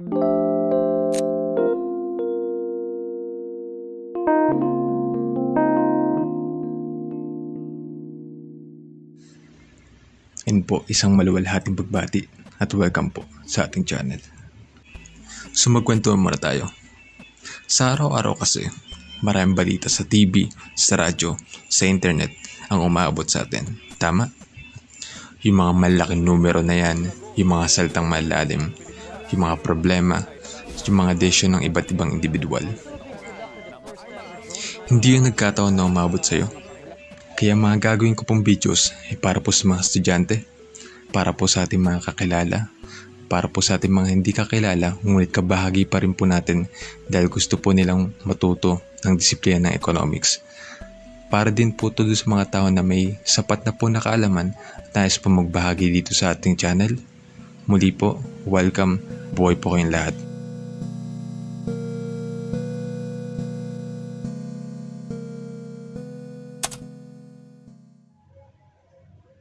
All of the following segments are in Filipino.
And po, isang maluwalhating pagbati at welcome po sa ating channel. So magkwentuhan muna tayo. Sa araw-araw kasi, maraming balita sa TV, sa radyo, sa internet ang umaabot sa atin. Tama? Yung mga malaking numero na yan, yung mga salitang malalim, yung mga problema, yung mga desisyon ng iba't ibang individual. Hindi yung nagkataon na umabot sa'yo. Kaya mga gagawin ko pong videos ay para po sa mga estudyante, para po sa ating mga kakilala, para po sa ating mga hindi kakilala, ngunit kabahagi pa rin po natin dahil gusto po nilang matuto ng disiplina ng economics. Para din po ito sa mga tao na may sapat na po na kaalaman at nais po magbahagi dito sa ating channel. Muli po, welcome, buhay po kayong lahat.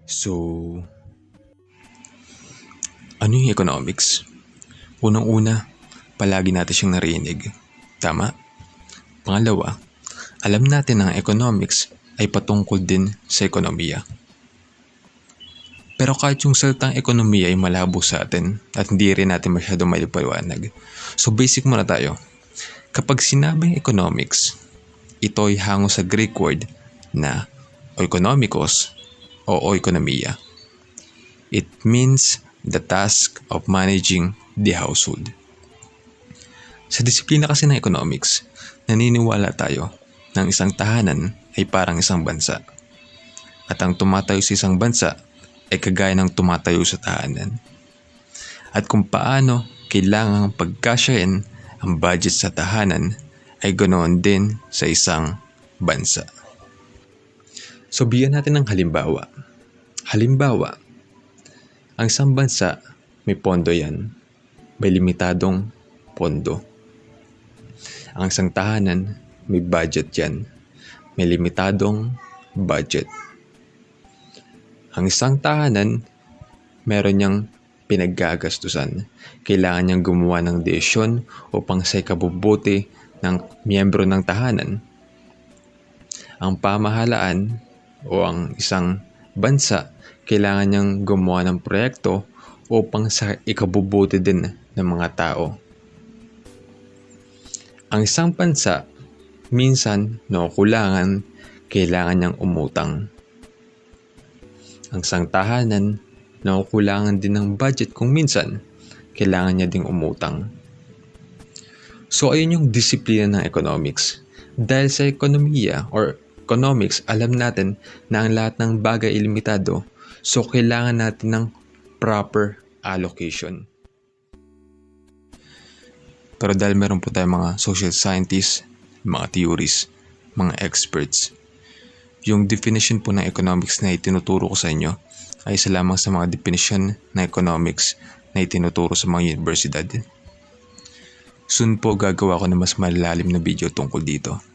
So, ano yung economics? Unang-una, palagi natin siyang narinig. Tama? Pangalawa, alam natin na ang economics ay patungkol din sa ekonomiya. Pero kahit yung salitang ekonomiya ay malabo sa atin at hindi rin natin masyadong maipaliwanag. So basic muna tayo. Kapag sinabing economics, ito ay hango sa Greek word na oikonomikos o oikonomiya. It means the task of managing the household. Sa disiplina kasi ng economics, naniniwala tayo na isang tahanan ay parang isang bansa. At ang tumatayo sa isang bansa ay kagaya ng tumatayo sa tahanan. At kung paano kailangang pagkasyahin ang budget sa tahanan ay ganoon din sa isang bansa. So bigyan natin ng halimbawa. Halimbawa, ang isang bansa may pondo yan. May limitadong pondo. Ang isang tahanan may budget yan. May limitadong budget. Ang isang tahanan meron niyang pinaggagastusan. Kailangan niyang gumawa ng desisyon upang sa ikabubuti ng miyembro ng tahanan. Ang pamahalaan o ang isang bansa, kailangan niyang gumawa ng proyekto upang sa ikabubuti din ng mga tao. Ang isang bansa, minsan nakukulangan, kailangan niyang umutang. Ang isang tahanan, nakukulangan din ng budget kung minsan, kailangan niya ding umutang. So ayun yung disiplina ng economics. Dahil sa ekonomiya or economics, alam natin na ang lahat ng bagay ay limitado, so kailangan natin ng proper allocation. Pero dahil meron po tayong mga social scientists, mga theories, mga experts, yung definition po ng economics na itinuturo ko sa inyo ay isa lamang sa mga definition ng economics na itinuturo sa mga universidad. Soon po gagawa ko na mas malalim na video tungkol dito.